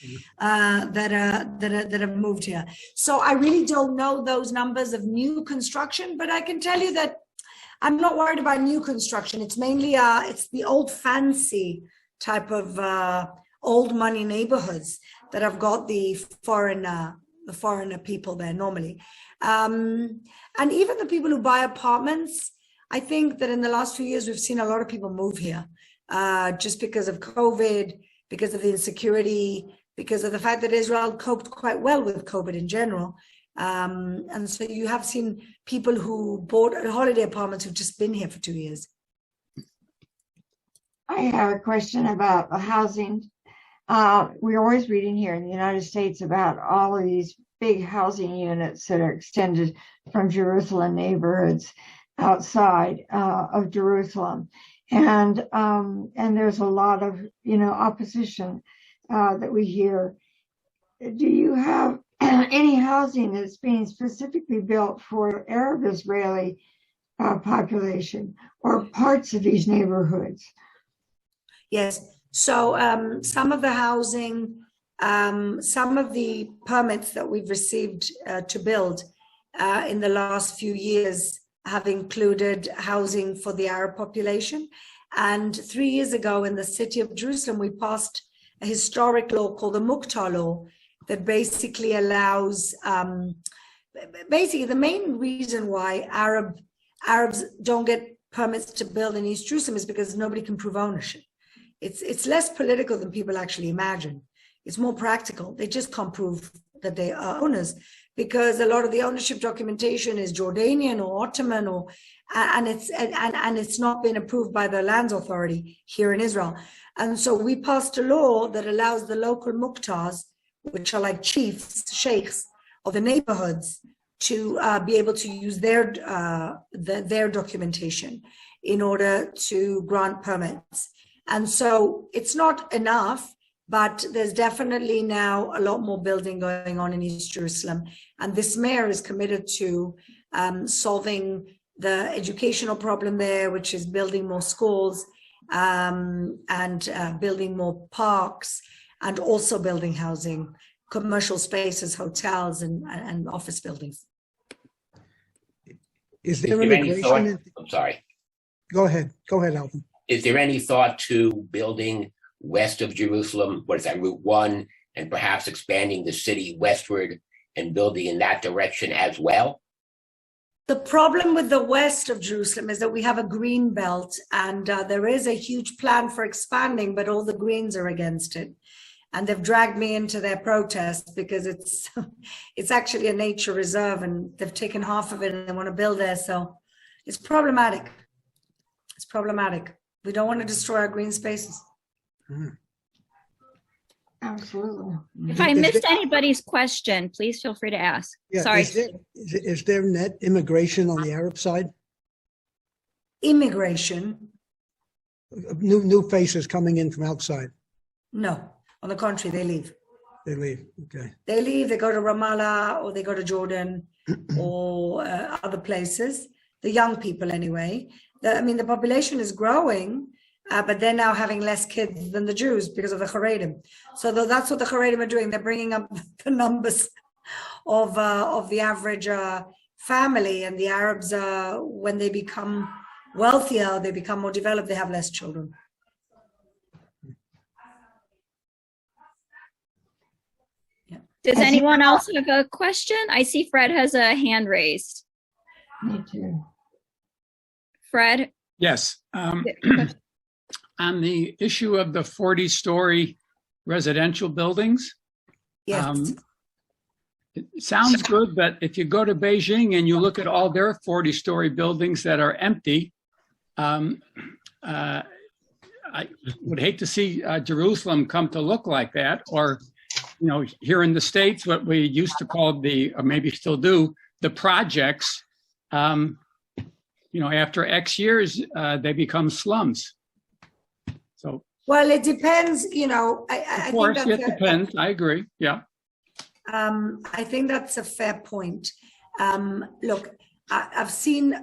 that have moved here. So I really don't know those numbers of new construction, but I can tell you that I'm not worried about new construction. It's mainly it's the old fancy type of old money neighborhoods that have got the foreigner people there normally. And even the people who buy apartments, I think that in the last few years, we've seen a lot of people move here just because of COVID, because of the insecurity, because of the fact that Israel coped quite well with COVID in general. And so you have seen people who bought holiday apartments who've just been here for 2 years. I have a question about housing. We're always reading here in the United States about all of these big housing units that are extended from Jerusalem neighborhoods outside of Jerusalem. And there's a lot of, opposition that we hear. Do you have any housing that's being specifically built for Arab Israeli population or parts of these neighborhoods? Yes. So some of the housing, some of the permits that we've received to build in the last few years have included housing for the Arab population. And 3 years ago in the city of Jerusalem, we passed a historic law called the Mukhtar law that basically allows, basically the main reason why Arabs don't get permits to build in East Jerusalem is because nobody can prove ownership. It's less political than people actually imagine. It's more practical. They just can't prove that they are owners because a lot of the ownership documentation is Jordanian or Ottoman, and it's not been approved by the lands authority here in Israel. And so we passed a law that allows the local muktars, which are like chiefs, sheikhs of the neighborhoods, to be able to use their documentation in order to grant permits. And so it's not enough, but there's definitely now a lot more building going on in East Jerusalem. And this mayor is committed to solving the educational problem there, which is building more schools and building more parks, and also building housing, commercial spaces, hotels, and office buildings. Is there immigration? I'm sorry. Go ahead, Alvin. Is there any thought to building west of Jerusalem, Route 1, and perhaps expanding the city westward and building in that direction as well? The problem with the west of Jerusalem is that we have a green belt, and there is a huge plan for expanding, but all the Greens are against it. And they've dragged me into their protest because it's actually a nature reserve, and they've taken half of it and they want to build there. So, It's problematic. It's problematic. We don't want to destroy our green spaces. Absolutely. If I missed anybody's question, please feel free to ask. Yeah, Sorry. is there net immigration on the Arab side? Immigration? New faces coming in from outside? No. On the contrary, they leave. They leave, okay. They leave, they go to Ramallah or they go to Jordan or other places. The young people anyway. The population is growing, but they're now having less kids than the Jews because of the Haredim. So that's what the Haredim are doing. They're bringing up the numbers of the average family, and the Arabs, when they become wealthier, they become more developed, they have less children. Does anyone else have a question? I see Fred has a hand raised. Me too. Fred? Yes. On the issue of the 40-story residential buildings, Yes. it sounds good, but if you go to Beijing and you look at all their 40-story buildings that are empty, I would hate to see Jerusalem come to look like that. Or, here in the States, what we used to call or maybe still do, the projects, after X years, they become slums. So, Well, it depends, of course, it depends. I agree. Yeah. I think that's a fair point. Look, I've seen,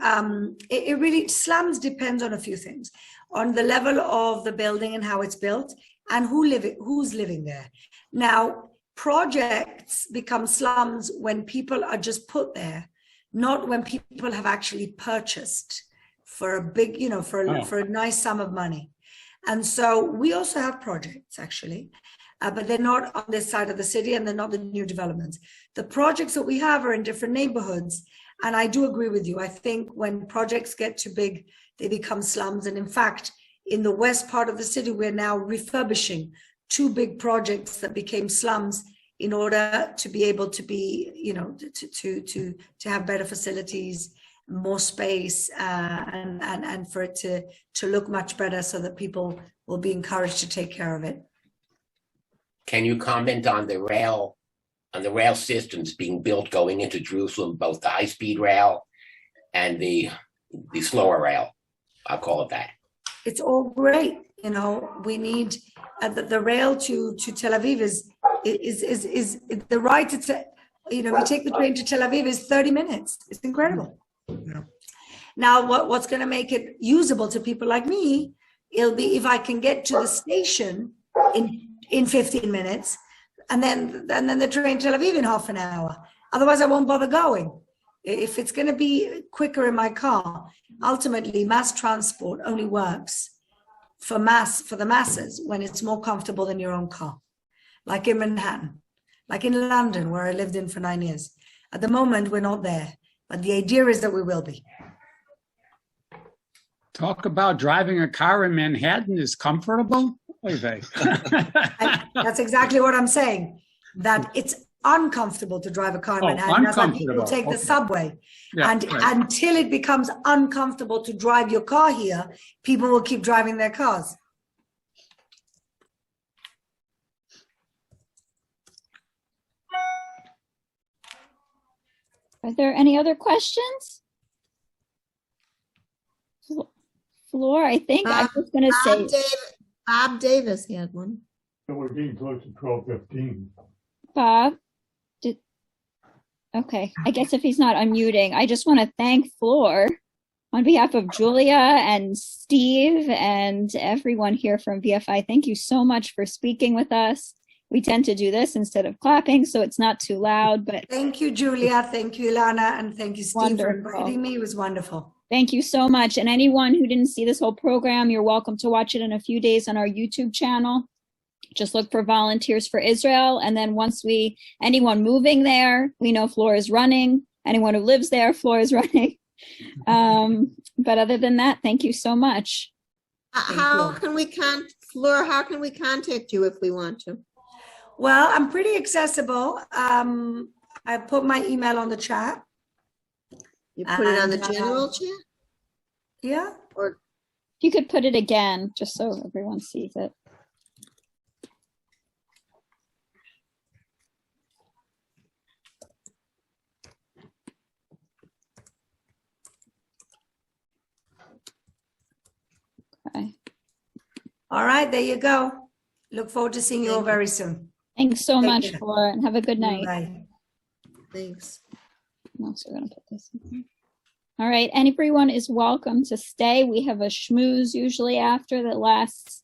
it really, slums depends on a few things, on the level of the building and how it's built and who's living there. Now, projects become slums when people are just put there, not when people have actually purchased for a big, for a nice sum of money. And so we also have projects actually, but they're not on this side of the city and they're not the new developments. The projects that we have are in different neighborhoods. And I do agree with you. I think when projects get too big, they become slums. And in fact, in the west part of the city, we're now refurbishing 2 big projects that became slums in order to be able to be, to have better facilities, more space, and for it to look much better so that people will be encouraged to take care of it. Can you comment on the rail systems being built going into Jerusalem, both the high-speed rail and the slower rail? I'll call it that. It's all great. We need the rail to Tel Aviv is the ride to, we take the train to Tel Aviv is 30 minutes. It's incredible. Yeah. Now, what's going to make it usable to people like me, it'll be if I can get to the station in 15 minutes and then the train to Tel Aviv in half an hour. Otherwise, I won't bother going. If it's going to be quicker in my car, ultimately mass transport only works for the masses when it's more comfortable than your own car. Like in Manhattan, like in London, where I lived in for 9 years. At the moment, we're not there, but the idea is that we will be. Talk about driving a car in Manhattan is comfortable. That's exactly what I'm saying, that it's uncomfortable to drive a car in Manhattan. That's why people take the subway. Yeah, and right. Until it becomes uncomfortable to drive your car here, people will keep driving their cars. Are there any other questions? Fleur, I think I was going to say. Bob Davis had one. So we're getting close to 12:15. Bob? Okay, I guess if he's not unmuting, I just want to thank Fleur on behalf of Julia and Steve and everyone here from VFI. Thank you so much for speaking with us. We tend to do this instead of clapping, so it's not too loud. But thank you, Julia. Thank you, Ilana. And thank you, Steve, for Wonderful. inviting me. It was wonderful. Thank you so much. And anyone who didn't see this whole program, you're welcome to watch it in a few days on our YouTube channel. Just look for Volunteers for Israel. And then once anyone moving there, we know Fleur is running. Anyone who lives there, Fleur is running. But other than that, thank you so much. How can we contact you if we want to? Well, I'm pretty accessible. I put my email on the chat. You put it on the general chat? Yeah. Or If you could put it again, just so everyone sees it. Okay. All right, there you go. Look forward to seeing you all Thank you. very soon. Thanks so Take much, care. Flora, and have a good night. Bye. thanks. I'm also going to put this in here. All right, and everyone is welcome to stay. We have a schmooze usually after that lasts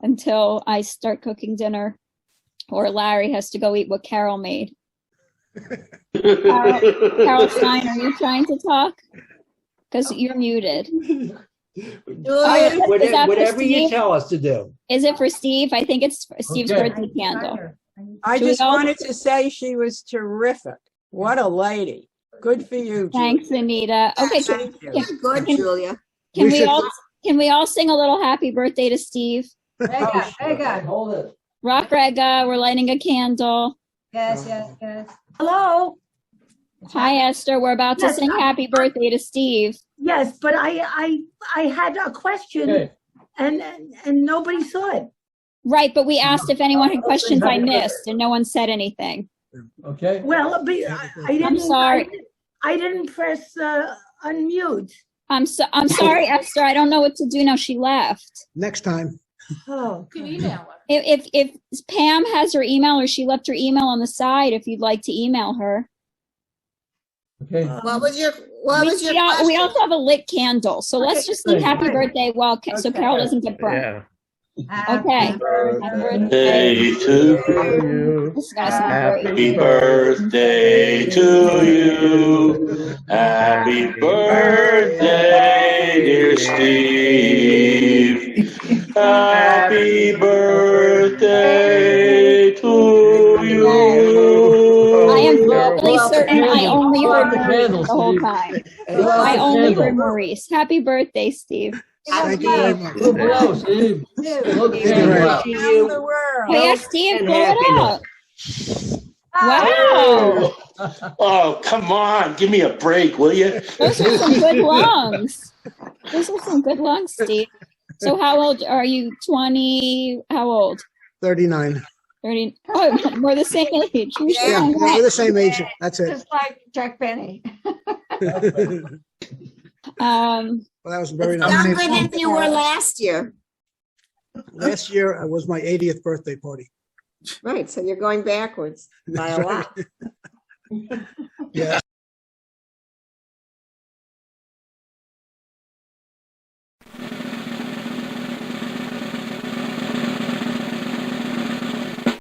until I start cooking dinner, or Larry has to go eat what Carol made. Carol Stein, are you trying to talk? Because you're muted. Julia, Is that for Whatever you Steve? tell us to do. Is it for Steve? I think it's for Steve's Okay. birthday candle. I Should we just all- wanted to say she was terrific. What a lady. Good for you, Julie. Thanks, Anita. Okay, Thank you. good, Julia. can We we should- can we all sing a little happy birthday to Steve? Vega. Hold it. Rock Rega, we're lighting a candle. Yes, yes, yes. Hello. Hi, Esther. We're about to Yes, sing happy birthday to Steve. Yes, but I had a question Okay. and nobody saw it. Right, but we asked if anyone had questions I missed, and no one said anything. Okay. Well, I didn't. sorry. I didn't press unmute. I'm sorry, Esther. I don't know what to do now. She left. Next time. Oh, If Pam has her email, or she left her email on the side, if you'd like to email her. Okay. What was your We question? also have a lit candle, so let's just sing happy birthday while so Okay. Carol doesn't get burnt. Yeah. Okay. Happy birthday. Day to This is gonna sound great. Happy birthday to you. Happy birthday, dear Steve. Happy birthday to you. I am fairly certain I only heard Blow out the Maurice candle, the whole Steve. time. Blow out I the only candle. heard Maurice. Happy birthday, Steve. Thank you very much. Look blow, Steve. Look Happy candle birthday out. to Around you. the world. Oh, yeah, Health Steve, and blow it up. Wow. Oh, come on. Give me a break, will you? Those are some good lungs. Those are some good lungs, Steve. So how old are you? 20? How old? 39. 30? Oh, we're the same age. You should Yeah, hang we're out. the same age. That's it. Just like Jack Benny. Um, Well, that was very Younger nice. than you were last year. Last year was my 80th birthday party. Right, so you're going backwards by a lot. Yeah.